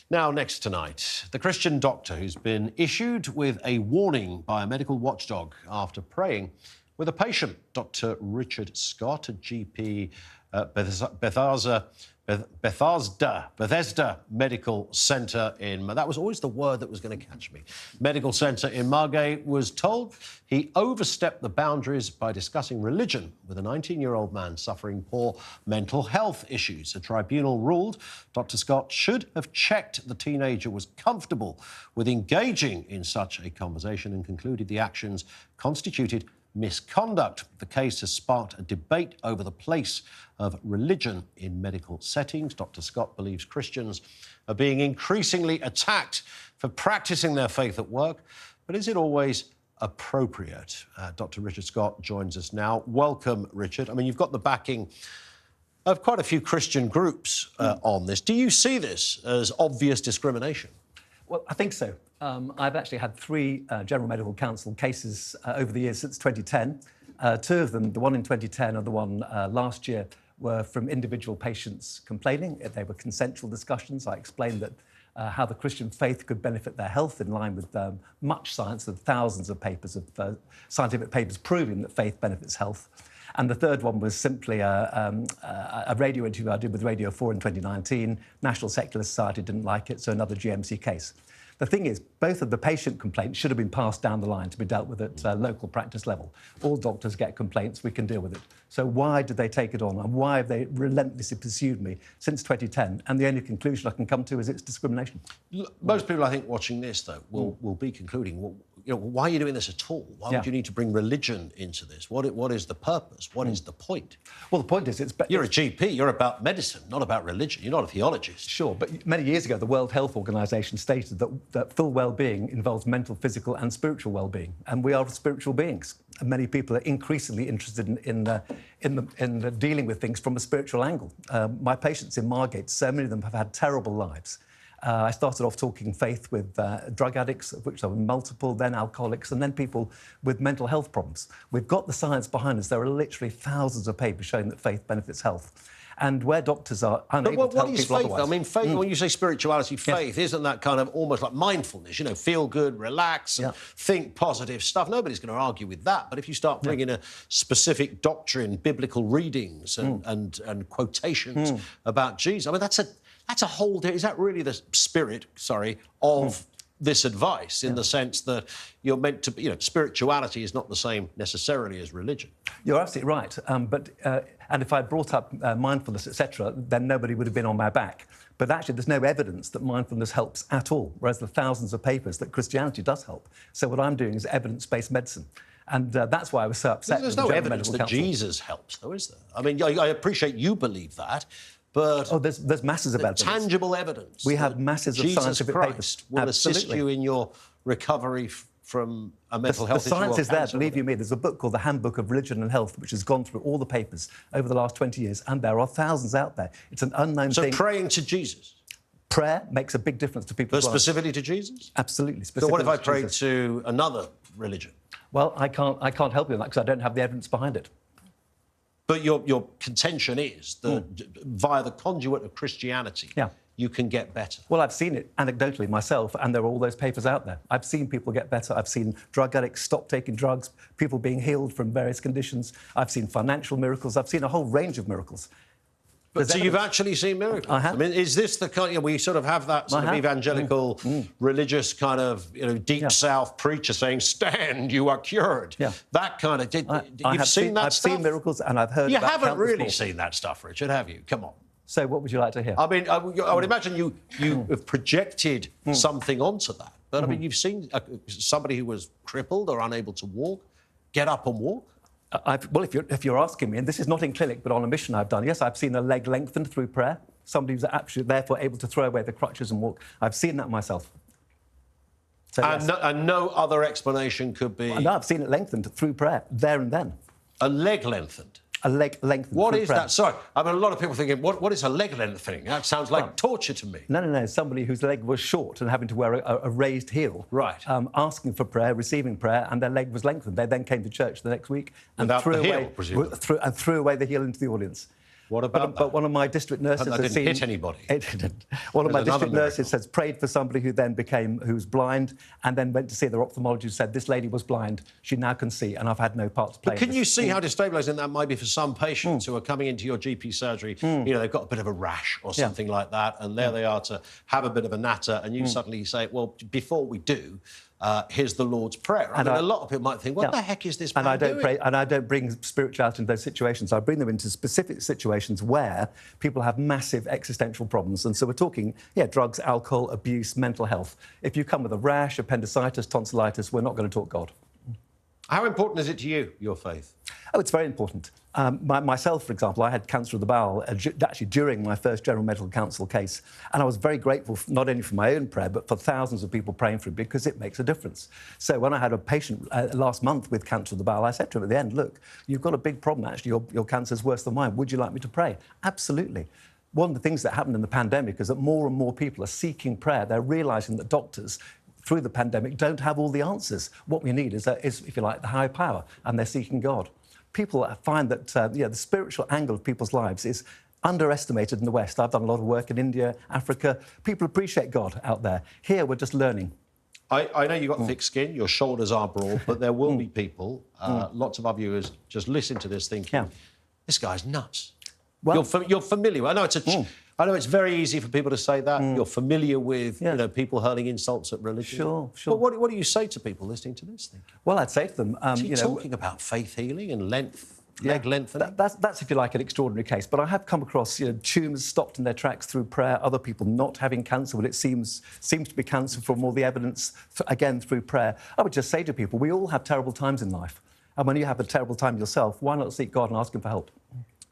Now, next tonight, the Christian doctor who's been issued with a warning by a medical watchdog after praying with a patient. Dr. Richard Scott, a GP at Bethesda Medical Centre in... That was always the word that was going to catch me. Medical Centre in Margate was told he overstepped the boundaries by discussing religion with a 19-year-old man suffering poor mental health issues. A tribunal ruled Dr. Scott should have checked the teenager was comfortable with engaging in such a conversation and concluded the actions constituted misconduct. The case has sparked a debate over the place of religion in medical settings. Dr. Scott believes Christians are being increasingly attacked for practising their faith at work, but is it always appropriate? Dr. Richard Scott joins us now. Welcome, Richard. I mean, you've got the backing of quite a few Christian groups on this. Do you see this as obvious discrimination? Well, I think so. I've actually had 3 General Medical Council cases over the years since 2010. 2 of them, the one in 2010 and the one last year, were from individual patients complaining. They were consensual discussions. I explained that how the Christian faith could benefit their health in line with much science, with thousands of papers, of scientific papers proving that faith benefits health. And the third one was simply a radio interview I did with Radio 4 in 2019. National Secular Society didn't like it, so another GMC case. The thing is, both of the patient complaints should have been passed down the line to be dealt with at local practice level. All doctors get complaints, we can deal with it. So why did they take it on, and why have they relentlessly pursued me since 2010? And the only conclusion I can come to is it's discrimination. Most people, I think, watching this, though, will be concluding, well, you know, why are you doing this at all? Why would you need to bring religion into this? What is the purpose? What is the point? Well, the point is, you're a GP, you're about medicine, not about religion. You're not a theologist. Sure, but many years ago, the World Health Organization stated that full well-being involves mental, physical and spiritual well-being, and we are spiritual beings. And many people are increasingly interested in dealing with things from a spiritual angle. My patients in Margate, so many of them have had terrible lives. I started off talking faith with drug addicts, of which there were multiple, then alcoholics, and then people with mental health problems. We've got the science behind us. There are literally thousands of papers showing that faith benefits health. And where doctors are unable to help people faith? otherwise. I mean, faith, when you say spirituality, faith, isn't that kind of almost like mindfulness, you know, feel good, relax, and think positive stuff? Nobody's going to argue with that. But if you start bringing a specific doctrine, biblical readings and quotations about Jesus, I mean, that's a whole... Is that really the spirit, of this advice, in the sense that you're meant to... You know, spirituality is not the same necessarily as religion. You're absolutely right. And if I brought up mindfulness, etc., then nobody would have been on my back. But actually, there's no evidence that mindfulness helps at all, whereas there are thousands of papers that Christianity does help. So what I'm doing is evidence-based medicine. And that's why I was so upset. There's no evidence that Jesus helps, though, is there? I mean, I appreciate you believe that, but... there's masses of evidence. Tangible evidence. We have masses of scientific papers. Jesus Christ will assist you in your recovery from a mental health issue. The science is there, believe you me. There's a book called The Handbook of Religion and Health, which has gone through all the papers over the last 20 years, and there are thousands out there. It's an unknown thing. So praying to Jesus? Prayer makes a big difference to people's lives. Specifically to Jesus? Absolutely. So what if I prayed to another religion? Well, I can't help you on that because I don't have the evidence behind it. But your contention is that via the conduit of Christianity, you can get better. Well, I've seen it anecdotally myself, and there are all those papers out there. I've seen people get better. I've seen drug addicts stop taking drugs, people being healed from various conditions. I've seen financial miracles. I've seen a whole range of miracles. But so you've actually seen miracles? I have. I mean, is this the kind... we sort of have that sort of evangelical, religious kind of, deep South preacher saying, stand, you are cured. Yeah. That kind of... You've seen that stuff? I've seen miracles and I've heard... You haven't really seen that stuff, Richard, have you? Come on. So what would you like to hear? I mean, I would imagine you have projected something onto that. But, I mean, you've seen somebody who was crippled or unable to walk get up and walk? Well, if you're asking me, and this is not in clinic, but on a mission I've done, yes, I've seen a leg lengthened through prayer. Somebody who's actually therefore able to throw away the crutches and walk. I've seen that myself. So, and no other explanation could be... No, I've seen it lengthened through prayer, there and then. A leg lengthened? A leg lengthened. What is that? Sorry, I mean, a lot of people thinking, what is a leg lengthening? That sounds like torture to me. No. Somebody whose leg was short and having to wear a raised heel. Right. Asking for prayer, receiving prayer, and their leg was lengthened. They then came to church the next week and Without threw the away, heel, presumably. threw away the heel into the audience. What about that? But one of my district nurses that has didn't hit anybody. It didn't. One of my district nurses has prayed for somebody who was blind, and then went to see their ophthalmologist who said, this lady was blind, she now can see, and I've had no part to play. But can you see how destabilising that might be for some patients who are coming into your GP surgery? You know, they've got a bit of a rash or something like that, and there they are to have a bit of a natter, and you suddenly say, well, before we do, here's the Lord's Prayer. I mean, a lot of people might think, what the heck is this man doing? And I don't bring spirituality into those situations. I bring them into specific situations where people have massive existential problems. And so we're talking, drugs, alcohol, abuse, mental health. If you come with a rash, appendicitis, tonsillitis, we're not going to talk God. How important is it to you, your faith? Oh, it's very important. Myself, for example, I had cancer of the bowel actually during my first General Medical Council case, and I was very grateful not only for my own prayer but for thousands of people praying for it, because it makes a difference. So when I had a patient last month with cancer of the bowel, I said to him at the end, look, you've got a big problem, actually, your cancer's worse than mine. Would you like me to pray? Absolutely. One of the things that happened in the pandemic is that more and more people are seeking prayer. They're realising that doctors through the pandemic don't have all the answers. What we need is, if you like, the higher power, and they're seeking God. People find that the spiritual angle of people's lives is underestimated in the West. I've done a lot of work in India, Africa. People appreciate God out there. Here, we're just learning. I know you've got thick skin, your shoulders are broad, but there will be people, lots of our viewers, just listen to this thinking, this guy's nuts. Well, you're familiar. I know I know it's very easy for people to say that. You're familiar with people hurling insults at religion. Sure. But what do you say to people listening to this thing? Well, I'd say to them... talking about faith healing and leg lengthening? That's, if you like, an extraordinary case. But I have come across tumours stopped in their tracks through prayer, other people not having cancer, but it seems to be cancer from all the evidence, again, through prayer. I would just say to people, we all have terrible times in life. And when you have a terrible time yourself, why not seek God and ask him for help?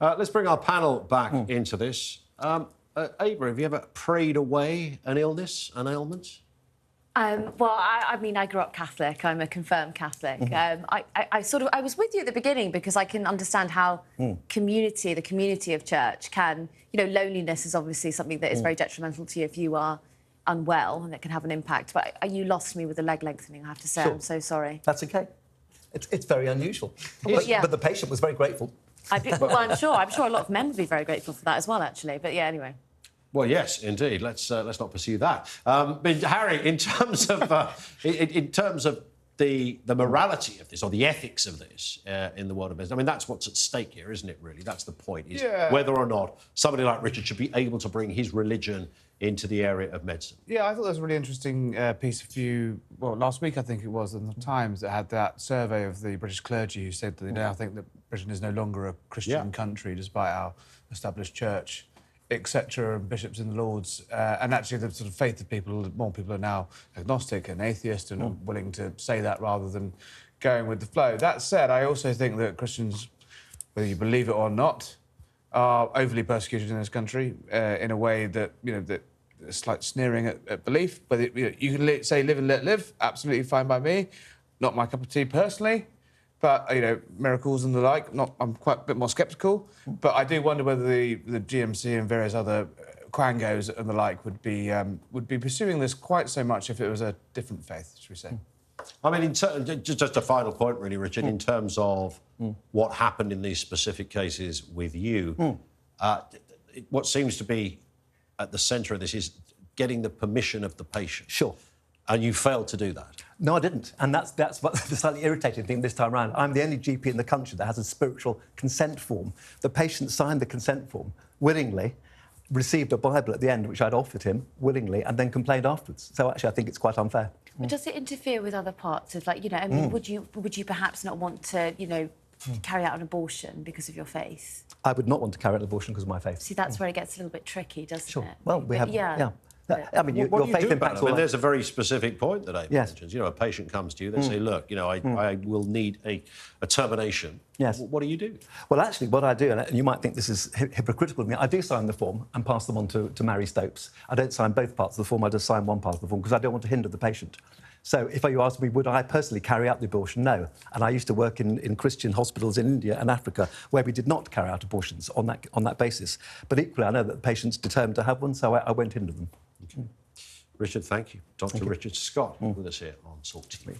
Let's bring our panel back into this. Ava, have you ever prayed away an illness, an ailment? Well, I mean, I grew up Catholic. I'm a confirmed Catholic. I was with you at the beginning because I can understand how the community of church can... loneliness is obviously something that is very detrimental to you if you are unwell, and it can have an impact. But you lost me with the leg lengthening, I have to say. Sure. I'm so sorry. That's OK. It's very unusual. But the patient was very grateful. Well, I'm sure a lot of men would be very grateful for that as well, actually. But yeah, anyway. Well, yes, indeed. Let's not pursue that. But Harry, in terms of the morality of this or the ethics of this in the world of business, I mean, that's what's at stake here, isn't it? Really, that's the point. Is whether or not somebody like Richard should be able to bring his religion into the area of medicine. Yeah, I thought that was a really interesting piece last week, I think it was, in the Times, that had that survey of the British clergy who said that they now think that Britain is no longer a Christian country, despite our established church, etc., and bishops in the Lords. And actually, the sort of faith of people, more people are now agnostic and atheist and are willing to say that rather than going with the flow. That said, I also think that Christians, whether you believe it or not, are overly persecuted in this country in a way that, that it's like sneering at belief. But you can say live and let live, absolutely fine by me. Not my cup of tea personally, but, miracles and the like, I'm quite a bit more sceptical. But I do wonder whether the GMC and various other quangos and the like would be pursuing this quite so much if it was a different faith, should we say. I mean, just a final point, really, Richard, in terms of what happened in these specific cases with you, what seems to be at the centre of this is getting the permission of the patient. Sure. And you failed to do that. No, I didn't. And that's the slightly irritating thing this time around. I'm the only GP in the country that has a spiritual consent form. The patient signed the consent form willingly, received a Bible at the end, which I'd offered him willingly, and then complained afterwards. So actually, I think it's quite unfair. But does it interfere with other parts of, like, I mean, would you perhaps not want to, carry out an abortion because of your faith? I would not want to carry out an abortion because of my faith. See, that's where it gets a little bit tricky, doesn't it? Well, we have... Yeah. I mean, your faith impacts all that. There's a very specific point that I mentioned. A patient comes to you, they say, look, I will need a termination. Yes. What do you do? Well, actually, what I do, and you might think this is hypocritical of me, I do sign the form and pass them on to Mary Stopes. I don't sign both parts of the form, I just sign one part of the form because I don't want to hinder the patient. So if you ask me, would I personally carry out the abortion? No. And I used to work in Christian hospitals in India and Africa where we did not carry out abortions on that basis. But equally, I know that the patient's determined to have one, so I won't hinder them. Okay. Richard, thank you. Dr. Richard Scott with us here on TalkTV.